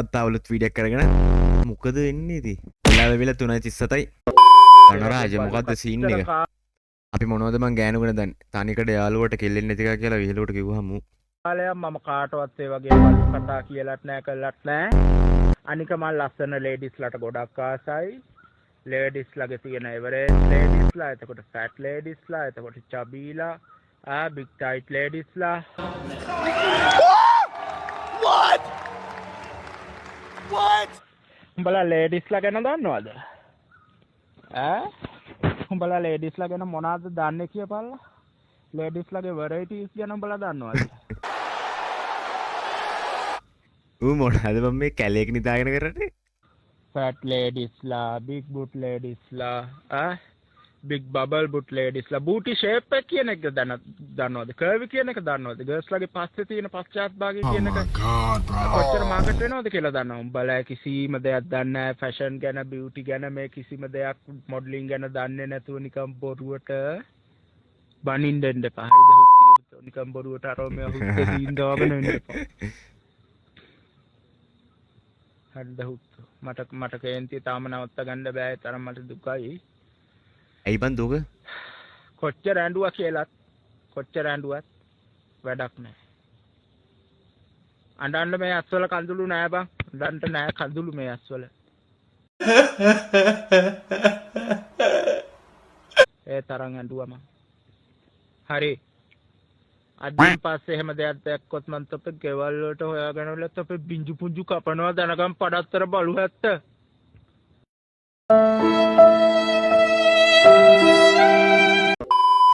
අදත් ආවලුත් වීඩියෝ කරගෙන මොකද වෙන්නේ ඉතින්? වෙලාව වෙලා 3:37යි. අනරාජ මොකද්ද සීන් එක? අපි මොනවද මං ගෑනුගෙන දැන් තනිකඩ යාළුවට කෙල්ලෙන්නේ නැති එකා කියලා විහිළුවට කිව්වහම කාලයක් මම කාටවත් ඒ වගේ වල් කතා කියලාත් නැහැ කළාත් නැහැ. අනික මම ලස්සන ලේඩිස්ලාට ගොඩක් ආසයි. ලේඩිස්ලාගේ තියෙන එවරේජ් ලේඩිස්ලා, එතකොට ෆැට් ලේඩිස්ලා, එතකොට චබීලා, බිග් ටයිට් ලේඩිස්ලා. What? උඹලා ලේඩිස්ලා ගැන දන්නවද? උඹලා ලේඩිස්ලා ගැන මොනවද දන්නේ කියපල්ලා? ලේඩිස්ලාගේ වෙරයිටිස් ගැන උඹලා දන්නවද? ඌ මොනවද මම මේ කැලේක නිදාගෙන කරන්නේ? ෆැට් ලේඩිස්ලා, බිග් බුට් ලේඩිස්ලා, බිග් බබල් බුට් ලේඩිස්ලා, බූටි ෂේප් එක කියන එක දන්නවද? කර්වි කියන එක දන්නවද? ගර්ල්ස්ලාගේ පස්සේ තියෙන පශ්චාත් භාගය කියන එක. කොච්චර මාකට් වෙනවද කියලා දන්නවද? උඹලා කිසිම දෙයක් දන්නේ නැහැ ෆැෂන් ගැන, බියුටි ගැන, මේ කිසිම දෙයක් මොඩලින් ගැන දන්නේ නැතුව නිකම් බොරුවට බනින්න දෙන්න එපා. හරිද? හුස්සියට නිකම් බොරුවට අරව මේ හුස්ස සීන් දාගෙන ඉන්න එපා. හරිද හුස්ස? මට කේන්ති තාම නවත්ත ගන්න බෑ. තරම් මට දුකයි. ඇයි බන් දුක? කොච්චර ඇඬුවා කියලාත් කොච්චර ඇඬුවත් වැඩක් නැහැ. අඬන්න මේ අස්වල කඳුළු නෑ බං. අඬන්න නෑ කඳුළු මේ අස්වල. ඒ තරම් ඇඬුවා මං. හරි. අදින් පස්සේ එහෙම දෙයක් දැක්කොත් මං තොපේ ගෙවල් වලට හොයාගෙන වල තොපේ බින්ජු පුංජු කපනවා දනගම් පඩත්තර බලු හැත්ත.